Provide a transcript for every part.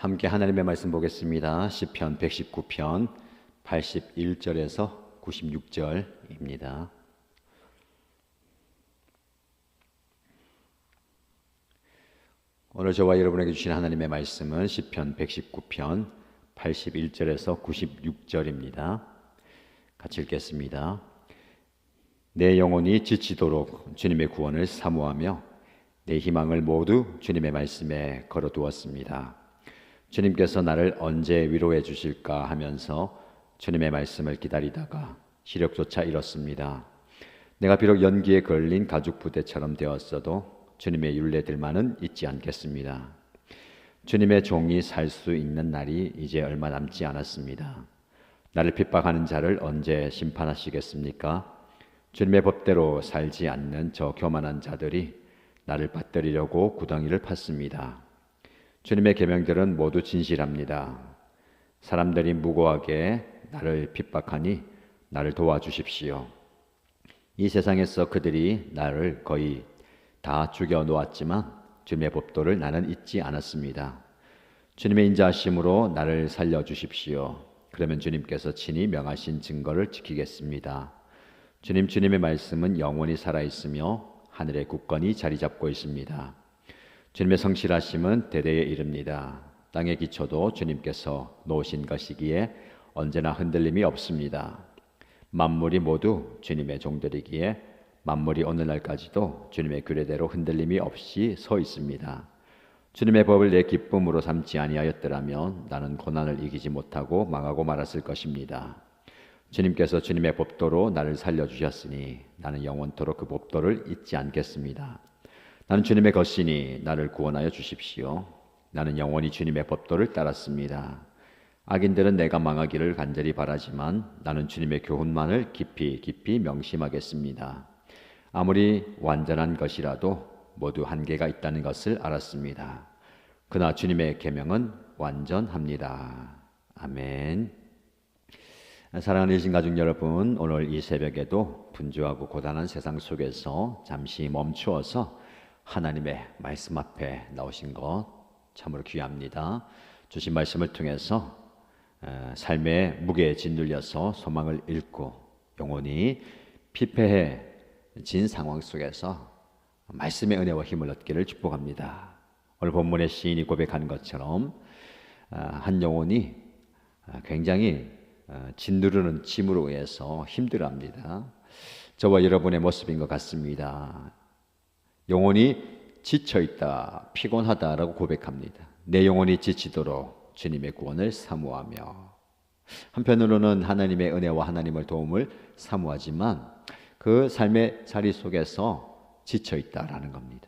함께 하나님의 말씀 보겠습니다. 시편 119편 81절에서 96절입니다. 오늘 저와 여러분에게 주신 하나님의 말씀은 시편 119편 81절에서 96절입니다. 같이 읽겠습니다. 내 영혼이 지치도록 주님의 구원을 사모하며 내 희망을 모두 주님의 말씀에 걸어두었습니다. 주님께서 나를 언제 위로해 주실까 하면서 주님의 말씀을 기다리다가 시력조차 잃었습니다. 내가 비록 연기에 걸린 가죽 부대처럼 되었어도 주님의 율례들만은 잊지 않겠습니다. 주님의 종이 살 수 있는 날이 이제 얼마 남지 않았습니다. 나를 핍박하는 자를 언제 심판하시겠습니까? 주님의 법대로 살지 않는 저 교만한 자들이 나를 받들이려고 구덩이를 팠습니다. 주님의 계명들은 모두 진실합니다. 사람들이 무고하게 나를 핍박하니 나를 도와주십시오. 이 세상에서 그들이 나를 거의 다 죽여 놓았지만 주님의 법도를 나는 잊지 않았습니다. 주님의 인자하심으로 나를 살려주십시오. 그러면 주님께서 친히 명하신 증거를 지키겠습니다. 주님의 말씀은 영원히 살아있으며 하늘의 굳건히 자리 잡고 있습니다. 주님의 성실하심은 대대에 이릅니다. 땅의 기초도 주님께서 놓으신 것이기에 언제나 흔들림이 없습니다. 만물이 모두 주님의 종들이기에 만물이 오늘날까지도 주님의 규례대로 흔들림이 없이 서 있습니다. 주님의 법을 내 기쁨으로 삼지 아니하였더라면 나는 고난을 이기지 못하고 망하고 말았을 것입니다. 주님께서 주님의 법도로 나를 살려주셨으니 나는 영원토록 그 법도를 잊지 않겠습니다. 나는 주님의 것이니 나를 구원하여 주십시오. 나는 영원히 주님의 법도를 따랐습니다. 악인들은 내가 망하기를 간절히 바라지만 나는 주님의 교훈만을 깊이 명심하겠습니다. 아무리 완전한 것이라도 모두 한계가 있다는 것을 알았습니다. 그러나 주님의 계명은 완전합니다. 아멘. 사랑하는 일신 가족 여러분, 오늘 이 새벽에도 분주하고 고단한 세상 속에서 잠시 멈추어서 하나님의 말씀 앞에 나오신 것 참으로 귀합니다. 주신 말씀을 통해서 삶의 무게에 짓눌려서 소망을 잃고 영혼이 피폐해진 상황 속에서 말씀의 은혜와 힘을 얻기를 축복합니다. 오늘 본문의 시인이 고백하는 것처럼 한 영혼이 굉장히 짓누르는 짐으로 의해서 힘들어합니다. 저와 여러분의 모습인 것 같습니다. 영혼이 지쳐있다, 피곤하다라고 고백합니다. 내 영혼이 지치도록 주님의 구원을 사모하며, 한편으로는 하나님의 은혜와 하나님의 도움을 사모하지만 그 삶의 자리 속에서 지쳐있다라는 겁니다.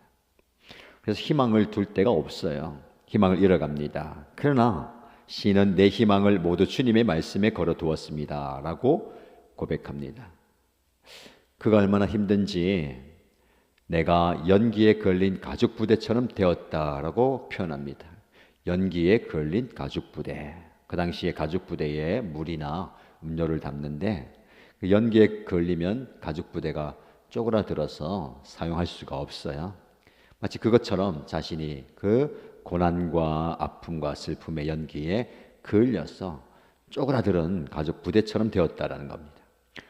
그래서 희망을 둘 데가 없어요. 희망을 잃어갑니다. 그러나 시인은 내 희망을 모두 주님의 말씀에 걸어두었습니다 라고 고백합니다. 그가 얼마나 힘든지 내가 연기에 걸린 가죽 부대처럼 되었다라고 표현합니다. 연기에 걸린 가죽 부대. 그 당시에 가죽 부대에 물이나 음료를 담는데 그 연기에 걸리면 가죽 부대가 쪼그라들어서 사용할 수가 없어요. 마치 그것처럼 자신이 그 고난과 아픔과 슬픔의 연기에 걸려서 쪼그라들은 가죽 부대처럼 되었다라는 겁니다.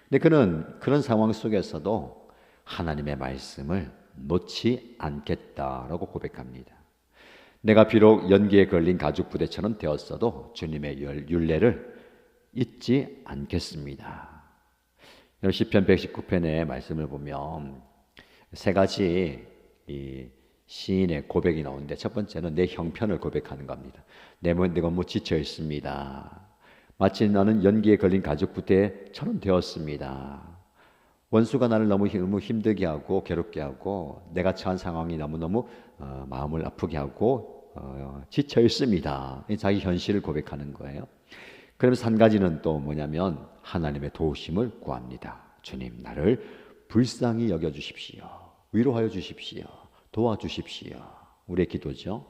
근데 그는 그런 상황 속에서도 하나님의 말씀을 놓지 않겠다라고 고백합니다. 내가 비록 연기에 걸린 가죽 부대처럼 되었어도 주님의 율례를 잊지 않겠습니다. 시편 119편의 말씀을 보면 세 가지 이 시인의 고백이 나오는데, 첫 번째는 내 형편을 고백하는 겁니다. 내가 너무 지쳐 있습니다. 마치 나는 연기에 걸린 가죽 부대처럼 되었습니다. 원수가 나를 너무 힘들게 하고 괴롭게 하고 내가 처한 상황이 너무너무 마음을 아프게 하고 지쳐 있습니다. 자기 현실을 고백하는 거예요. 그러면서 한 가지는 또 뭐냐면 하나님의 도우심을 구합니다. 주님, 나를 불쌍히 여겨주십시오. 위로하여 주십시오. 도와주십시오. 우리의 기도죠.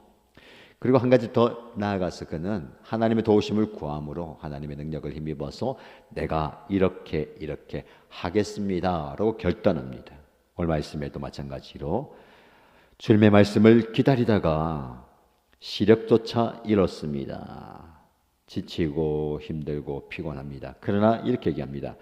그리고 한 가지 더 나아가서 그는 하나님의 도우심을 구함으로 하나님의 능력을 힘입어서 내가 이렇게 하겠습니다 라고 결단합니다. 오늘 말씀에도 마찬가지로 주님의 말씀을 기다리다가 시력조차 잃었습니다. 지치고 힘들고 피곤합니다. 그러나 이렇게 얘기합니다.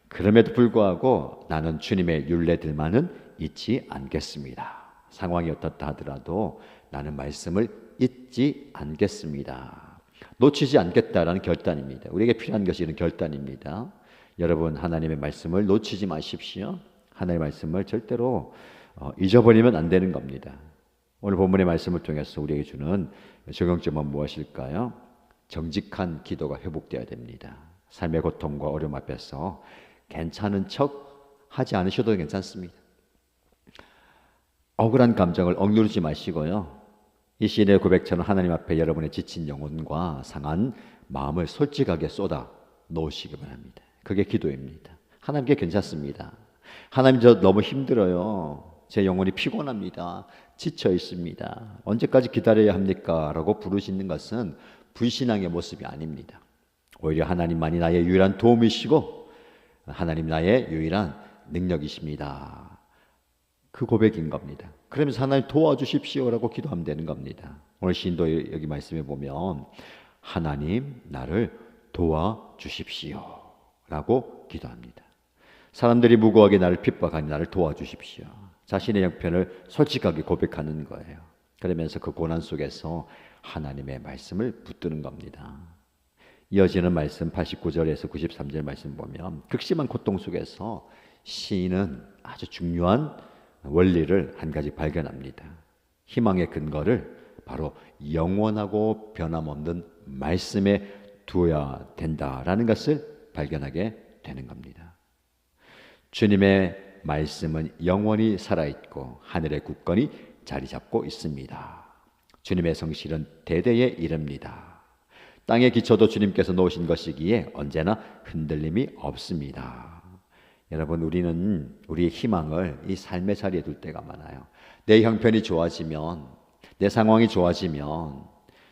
그럼에도 불구하고 나는 주님의 율례들만은 잊지 않겠습니다. 상황이 어떻다 하더라도 나는 말씀을 잊지 않겠습니다. 놓치지 않겠다라는 결단입니다. 우리에게 필요한 것이 이런 결단입니다. 여러분, 하나님의 말씀을 놓치지 마십시오. 하나님의 말씀을 절대로 잊어버리면 안 되는 겁니다. 오늘 본문의 말씀을 통해서 우리에게 주는 적용점은 무엇일까요? 정직한 기도가 회복되어야 됩니다. 삶의 고통과 어려움 앞에서 괜찮은 척 하지 않으셔도 괜찮습니다. 억울한 감정을 억누르지 마시고요. 이 시인의 고백처럼 하나님 앞에 여러분의 지친 영혼과 상한 마음을 솔직하게 쏟아 놓으시기 바랍니다. 그게 기도입니다. 하나님께 괜찮습니다. 하나님, 저 너무 힘들어요. 제 영혼이 피곤합니다. 지쳐 있습니다. 언제까지 기다려야 합니까? 라고 부르시는 것은 불신앙의 모습이 아닙니다. 오히려 하나님만이 나의 유일한 도움이시고 하나님 나의 유일한 능력이십니다. 그 고백인 겁니다. 그러면서 하나님 도와주십시오라고 기도하면 되는 겁니다. 오늘 시인도 여기 말씀해 보면 하나님 나를 도와주십시오 라고 기도합니다. 사람들이 무고하게 나를 핍박하니 나를 도와주십시오. 자신의 형편을 솔직하게 고백하는 거예요. 그러면서 그 고난 속에서 하나님의 말씀을 붙드는 겁니다. 이어지는 말씀 89절에서 93절 말씀 보면 극심한 고통 속에서 시인은 아주 중요한 원리를 한 가지 발견합니다. 희망의 근거를 바로 영원하고 변함없는 말씀에 두어야 된다라는 것을 발견하게 되는 겁니다. 주님의 말씀은 영원히 살아있고 하늘의 굳건히 자리 잡고 있습니다. 주님의 성실은 대대에 이릅니다. 땅의 기초도 주님께서 놓으신 것이기에 언제나 흔들림이 없습니다. 여러분, 우리는 우리의 희망을 이 삶의 자리에 둘 때가 많아요. 내 형편이 좋아지면, 내 상황이 좋아지면,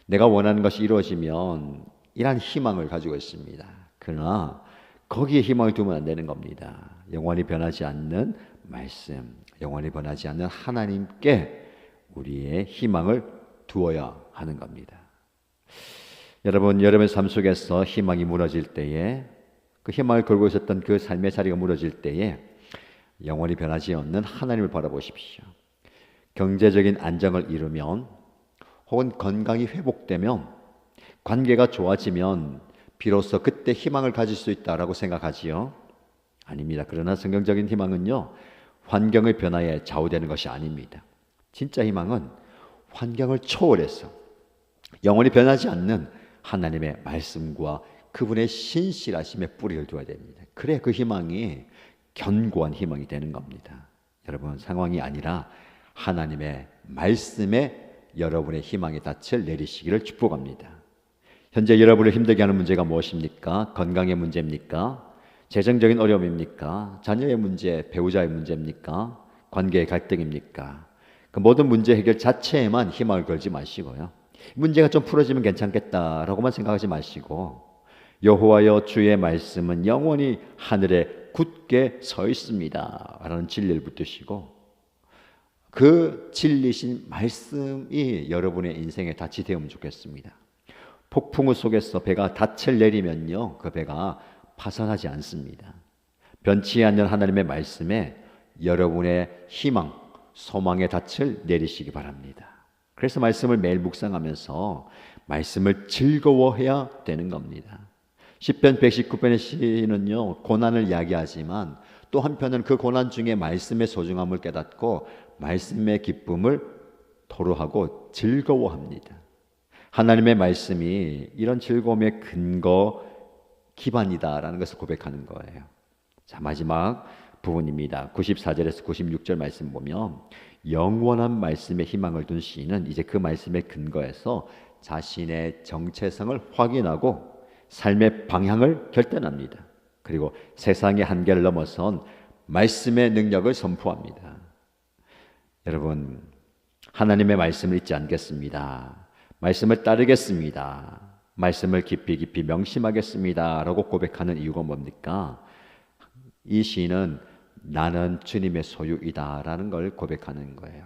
내가 원하는 것이 이루어지면 이런 희망을 가지고 있습니다. 그러나 거기에 희망을 두면 안 되는 겁니다. 영원히 변하지 않는 말씀, 영원히 변하지 않는 하나님께 우리의 희망을 두어야 하는 겁니다. 여러분, 여러분의 삶 속에서 희망이 무너질 때에, 그 희망을 걸고 있었던 그 삶의 자리가 무너질 때에 영원히 변하지 않는 하나님을 바라보십시오. 경제적인 안정을 이루면, 혹은 건강이 회복되면, 관계가 좋아지면 비로소 그때 희망을 가질 수 있다라고 생각하지요? 아닙니다. 그러나 성경적인 희망은요, 환경의 변화에 좌우되는 것이 아닙니다. 진짜 희망은 환경을 초월해서 영원히 변하지 않는 하나님의 말씀과 그분의 신실하심에 뿌리를 두어야 됩니다. 그래 그 희망이 견고한 희망이 되는 겁니다. 여러분, 상황이 아니라 하나님의 말씀에 여러분의 희망의 닻을 내리시기를 축복합니다. 현재 여러분을 힘들게 하는 문제가 무엇입니까? 건강의 문제입니까? 재정적인 어려움입니까? 자녀의 문제, 배우자의 문제입니까? 관계의 갈등입니까? 그 모든 문제 해결 자체에만 희망을 걸지 마시고요. 문제가 좀 풀어지면 괜찮겠다라고만 생각하지 마시고, 여호와여 주의 말씀은 영원히 하늘에 굳게 서 있습니다 라는 진리를 붙드시고, 그 진리신 말씀이 여러분의 인생의 닻이 되면 좋겠습니다. 폭풍우 속에서 배가 닻을 내리면요, 그 배가 파산하지 않습니다. 변치 않는 하나님의 말씀에 여러분의 희망, 소망의 닻을 내리시기 바랍니다. 그래서 말씀을 매일 묵상하면서 말씀을 즐거워해야 되는 겁니다. 시편 119편의 시는요, 고난을 이야기하지만 또 한편은 그 고난 중에 말씀의 소중함을 깨닫고 말씀의 기쁨을 토로하고 즐거워합니다. 하나님의 말씀이 이런 즐거움의 근거, 기반이다라는 것을 고백하는 거예요. 자, 마지막 부분입니다. 94절에서 96절 말씀 보면 영원한 말씀에 희망을 둔 시인은 이제 그 말씀의 근거에서 자신의 정체성을 확인하고 삶의 방향을 결단합니다. 그리고 세상의 한계를 넘어선 말씀의 능력을 선포합니다. 여러분, 하나님의 말씀을 잊지 않겠습니다. 말씀을 따르겠습니다. 말씀을 깊이 깊이 명심하겠습니다 라고 고백하는 이유가 뭡니까? 이 시인은 나는 주님의 소유이다 라는 걸 고백하는 거예요.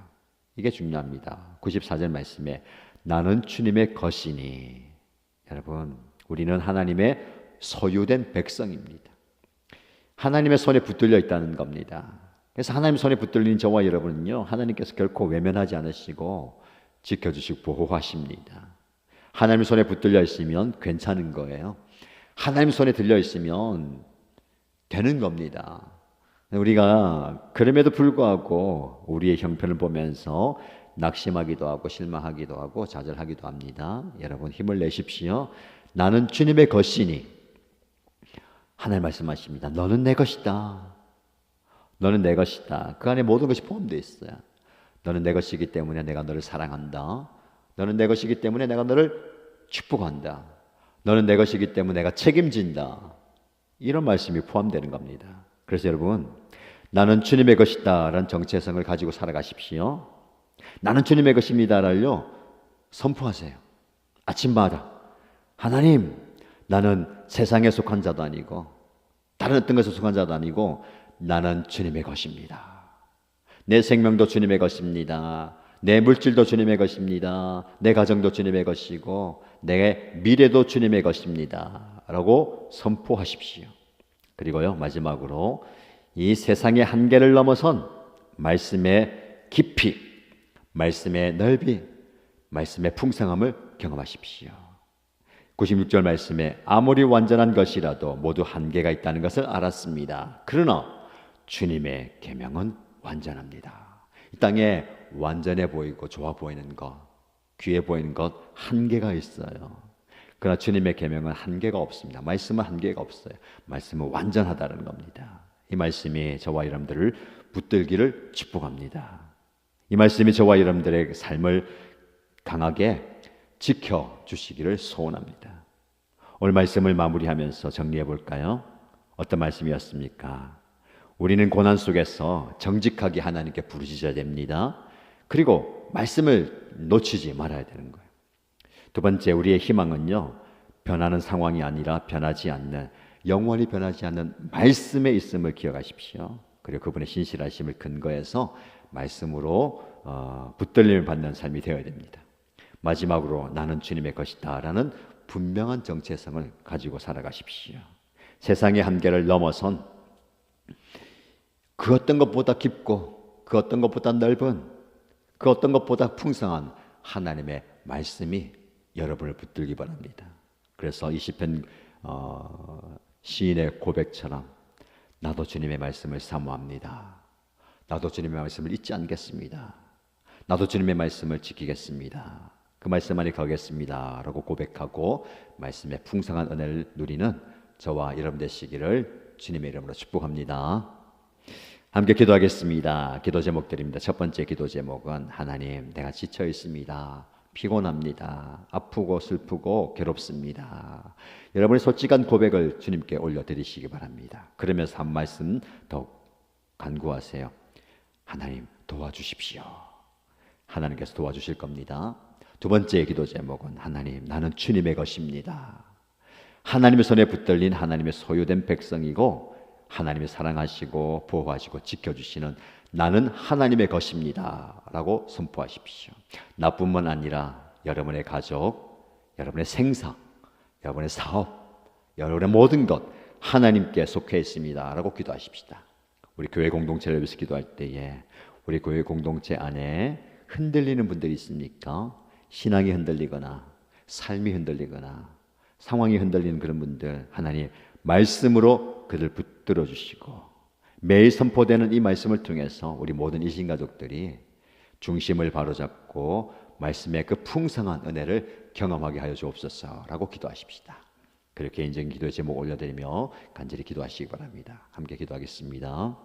이게 중요합니다. 94절 말씀에 나는 주님의 것이니. 여러분, 우리는 하나님의 소유된 백성입니다. 하나님의 손에 붙들려 있다는 겁니다. 그래서 하나님 손에 붙들린 저와 여러분은요, 하나님께서 결코 외면하지 않으시고 지켜주시고 보호하십니다. 하나님 손에 붙들려 있으면 괜찮은 거예요. 하나님 손에 들려 있으면 되는 겁니다. 우리가 그럼에도 불구하고 우리의 형편을 보면서 낙심하기도 하고 실망하기도 하고 좌절하기도 합니다. 여러분, 힘을 내십시오. 나는 주님의 것이니. 하나님 말씀하십니다. 너는 내 것이다. 너는 내 것이다. 그 안에 모든 것이 포함되어 있어요. 너는 내 것이기 때문에 내가 너를 사랑한다. 너는 내 것이기 때문에 내가 너를 축복한다. 너는 내 것이기 때문에 내가 책임진다. 이런 말씀이 포함되는 겁니다. 그래서 여러분, 나는 주님의 것이다 라는 정체성을 가지고 살아가십시오. 나는 주님의 것입니다를요 선포하세요. 아침마다 하나님, 나는 세상에 속한 자도 아니고 다른 어떤 것에 속한 자도 아니고 나는 주님의 것입니다. 내 생명도 주님의 것입니다. 내 물질도 주님의 것입니다. 내 가정도 주님의 것이고 내 미래도 주님의 것입니다 라고 선포하십시오. 그리고요, 마지막으로 이 세상의 한계를 넘어선 말씀의 깊이, 말씀의 넓이, 말씀의 풍성함을 경험하십시오. 96절 말씀에 아무리 완전한 것이라도 모두 한계가 있다는 것을 알았습니다. 그러나 주님의 계명은 완전합니다. 이 땅에 완전해 보이고 좋아 보이는 것, 귀해 보이는 것 한계가 있어요. 그러나 주님의 계명은 한계가 없습니다. 말씀은 한계가 없어요. 말씀은 완전하다는 겁니다. 이 말씀이 저와 여러분들을 붙들기를 축복합니다. 이 말씀이 저와 여러분들의 삶을 강하게 지켜주시기를 소원합니다. 오늘 말씀을 마무리하면서 정리해 볼까요? 어떤 말씀이었습니까? 우리는 고난 속에서 정직하게 하나님께 부르짖어야 됩니다. 그리고 말씀을 놓치지 말아야 되는 거예요. 두 번째, 우리의 희망은요, 변하는 상황이 아니라 변하지 않는, 영원히 변하지 않는 말씀에 있음을 기억하십시오. 그리고 그분의 신실하심을 근거해서 말씀으로 붙들림을 받는 삶이 되어야 됩니다. 마지막으로 나는 주님의 것이다 라는 분명한 정체성을 가지고 살아가십시오. 세상의 한계를 넘어선 그 어떤 것보다 깊고 그 어떤 것보다 넓은 그 어떤 것보다 풍성한 하나님의 말씀이 여러분을 붙들기 바랍니다. 그래서 이 시편 시인의 고백처럼 나도 주님의 말씀을 사모합니다. 나도 주님의 말씀을 잊지 않겠습니다. 나도 주님의 말씀을 지키겠습니다. 그 말씀 안에 거하겠습니다 라고 고백하고 말씀의 풍성한 은혜를 누리는 저와 여러분 되시기를 주님의 이름으로 축복합니다. 함께 기도하겠습니다. 기도 제목드립니다. 첫 번째 기도 제목은 하나님, 내가 지쳐 있습니다. 피곤합니다. 아프고 슬프고 괴롭습니다. 여러분의 솔직한 고백을 주님께 올려드리시기 바랍니다. 그러면서 한 말씀 더 간구하세요. 하나님, 도와주십시오. 하나님께서 도와주실 겁니다. 두 번째 기도 제목은 하나님, 나는 주님의 것입니다. 하나님의 손에 붙들린 하나님의 소유된 백성이고 하나님이 사랑하시고 보호하시고 지켜주시는 나는 하나님의 것입니다 라고 선포하십시오. 나뿐만 아니라 여러분의 가족, 여러분의 생사, 여러분의 사업, 여러분의 모든 것 하나님께 속해 있습니다 라고 기도하십시다. 우리 교회 공동체를 위해서 기도할 때에 우리 교회 공동체 안에 흔들리는 분들이 있습니까? 신앙이 흔들리거나 삶이 흔들리거나 상황이 흔들리는 그런 분들, 하나님 말씀으로 그들 붙들어 주시고 매일 선포되는 이 말씀을 통해서 우리 모든 이신가족들이 중심을 바로잡고 말씀의 그 풍성한 은혜를 경험하게 하여 주옵소서라고 기도하십시다. 그렇게 개인적인 기도의 제목 올려드리며 간절히 기도하시기 바랍니다. 함께 기도하겠습니다.